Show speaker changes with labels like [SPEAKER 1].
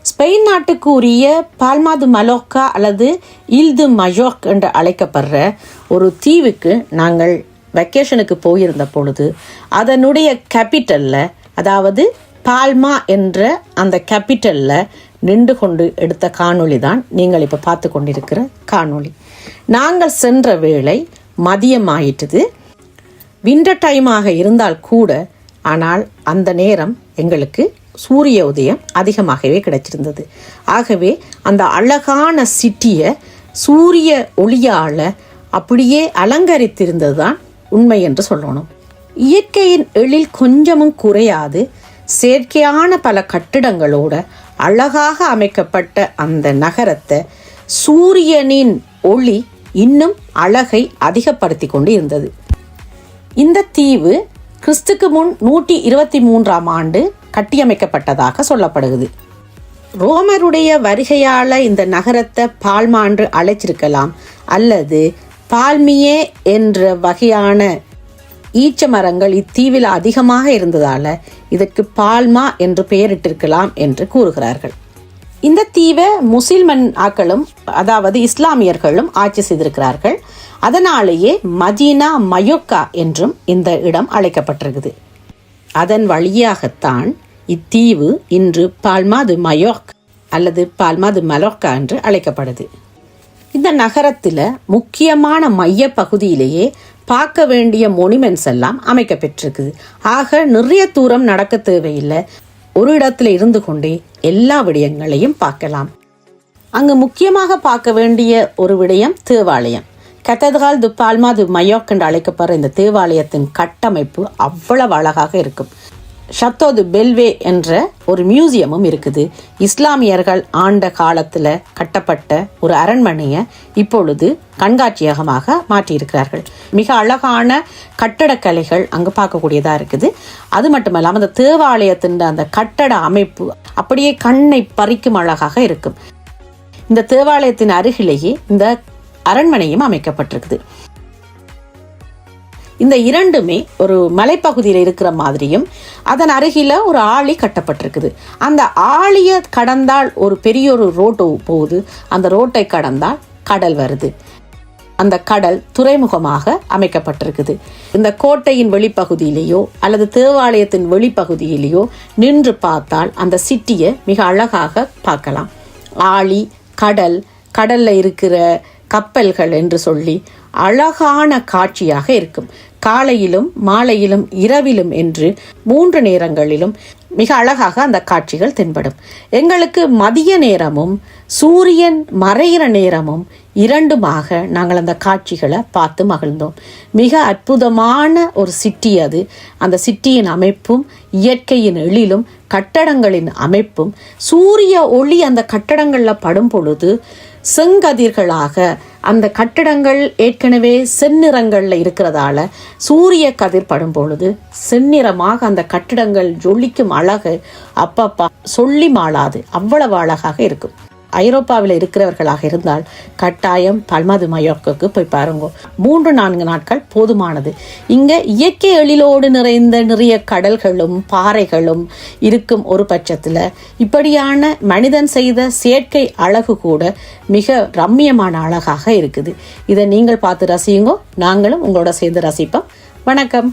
[SPEAKER 1] Spain நாட்டுக்கு உரிய பால்மா து மலோர்கா அல்லது இல் து மஜோர்க் என்று அழைக்கப்படுற ஒரு தீவுக்கு நாங்கள் வெக்கேஷனுக்கு போயிருந்த பொழுது அதனுடைய கேபிட்டலில், அதாவது பால்மா என்ற அந்த கேபிட்டலில் நின்று கொண்டு எடுத்த காணொளி தான் நீங்கள் இப்போ பார்த்து கொண்டிருக்கிற காணொளி. நாங்கள் சென்ற வேளை மதியம் ஆயிட்டது. விண்டர் டைமாக இருந்தால் கூட, ஆனால் அந்த நேரம் எங்களுக்கு சூரிய உதயம் அதிகமாகவே கிடைச்சிருந்தது. ஆகவே அந்த அழகான சிட்டியை சூரிய ஒளியால் அப்படியே அலங்கரித்திருந்தது தான் உண்மை என்று சொல்லணும். இயற்கையின் எழில் கொஞ்சமும் குறையாது செயற்கையான பல கட்டிடங்களோட அழகாக அமைக்கப்பட்ட அந்த நகரத்தை சூரியனின் ஒளி இன்னும் அழகை அதிகப்படுத்தி கொண்டு இருந்தது. இந்த தீவு கிறிஸ்துக்கு முன் 123ஆம் ஆண்டு கட்டியமைக்கப்பட்டதாக சொல்லப்படுகிறது. ரோமருடைய வருகையால் இந்த நகரத்தை பால்மா என்று அழைச்சிருக்கலாம், அல்லது பால்மியே என்ற வகையான ஈச்ச மரங்கள் இத்தீவில் அதிகமாக இருந்ததால் இதற்கு பால்மா என்று பெயரிட்டிருக்கலாம் என்று கூறுகிறார்கள். இந்த தீவை முஸ்லிம் ஆக்களும், அதாவது இஸ்லாமியர்களும் ஆட்சி செய்திருக்கிறார்கள். அதனாலேயே மதீனா மயோக்கா என்றும் இந்த இடம் அழைக்கப்பட்டிருக்குது. அதன் வழியாகத்தான் இத்தீவு இன்று பால்மா து மயோர்க் அல்லது பால்மா து மலோர்கா என்று அழைக்கப்படுது. இந்த நகரத்தில் முக்கியமான மைய பகுதியிலேயே பார்க்க வேண்டிய மொனிமெண்ட்ஸ் எல்லாம் அமைக்கப்பட்டிருக்குது. ஆக நிறைய தூரம் நடக்க தேவையில்லை, ஒரு இடத்துல இருந்து கொண்டே எல்லா விடயங்களையும் பார்க்கலாம். அங்கு முக்கியமாக பார்க்க வேண்டிய ஒரு விடயம் தேவாலயம். கத்தீட்ரல் து பால்மா து மயோர்க் என்று அழைக்கப்படுற இந்த தேவாலயத்தின் கட்டமைப்பு அவ்வளவு அழகாக இருக்கும். ஷத்தோ து பெல்வே என்ற ஒரு மியூசியமும் இருக்குது. இஸ்லாமியர்கள் ஆண்ட காலத்தில் கட்டப்பட்ட ஒரு அரண்மனையை இப்பொழுது கண்காட்சியகமாக மாற்றியிருக்கிறார்கள். மிக அழகான கட்டடக்கலைகள் அங்கு பார்க்கக்கூடியதாக இருக்குது. அது மட்டுமல்லாமல் அந்த தேவாலயத்தின் அந்த கட்டட அமைப்பு அப்படியே கண்ணை பறிக்கும் அழகாக இருக்கும். இந்த தேவாலயத்தின் அருகிலேயே இந்த அரண்மனையும் அமைக்கப்பட்டிருக்குது. இந்த இரண்டுமே ஒரு மலைப்பகுதியில் இருக்கிற மாதிரியும், அதன் அருகில ஒரு ஆழி கட்டப்பட்டிருக்குது. அந்த ஆழியை கடந்தால் ஒரு பெரிய ஒரு ரோட்டு போகுது. அந்த ரோட்டை கடந்தால் கடல் வருது. அந்த கடல் துறைமுகமாக அமைக்கப்பட்டிருக்குது. இந்த கோட்டையின் வெளிப்பகுதியிலேயோ அல்லது தேவாலயத்தின் வெளிப்பகுதியிலேயோ நின்று பார்த்தால் அந்த சிட்டியை மிக அழகாக பார்க்கலாம். ஆழி, கடல், கடல்ல இருக்கிற கப்பல்கள் என்று சொல்லி அழகான காட்சியாக இருக்கும். காலையிலும் மாலையிலும் இரவிலும் என்று 3 நேரங்களிலும் மிக அழகாக அந்த காட்சிகள் தென்படும். எங்களுக்கு மதிய நேரமும் சூரியன் மறைகிற நேரமும் இரண்டுமாக நாங்கள் அந்த காட்சிகளை பார்த்து மகிழ்ந்தோம். மிக அற்புதமான ஒரு சிட்டி அது. அந்த சிட்டியின் அமைப்பும் இயற்கையின் எழிலும் கட்டடங்களின் அமைப்பும், சூரிய ஒளி அந்த கட்டடங்களில் படும் பொழுது செங்கதிர்களாக, அந்த கட்டடங்கள் ஏற்கனவே செந்நிறங்களில் இருக்கிறதால சூரிய கதிர் படும் பொழுது செந்நிறமாக அந்த கட்டிடங்கள் ஜொலிக்கும் அழகு அப்பப்பா சொல்லி மாளாது, அவ்வளவு அழகாக இருக்கும். ஐரோப்பாவில் இருக்கிறவர்களாக இருந்தால் கட்டாயம் பால்மா து மயோர்க்குக்கு போய் பாருங்க. 3-4 நாட்கள் போதுமானது. இங்கே இயற்கை எழிலோடு நிறைந்த நிறைய கடல்களும் பாறைகளும் இருக்கும் ஒரு பட்சத்தில் இப்படியான மனிதன் செய்த செயற்கை அழகு கூட மிக ரம்மியமான அழகாக இருக்குது. இதை நீங்கள் பார்த்து ரசியுங்கோ, நாங்களும் உங்களோட சேர்ந்து ரசிப்போம். வணக்கம்.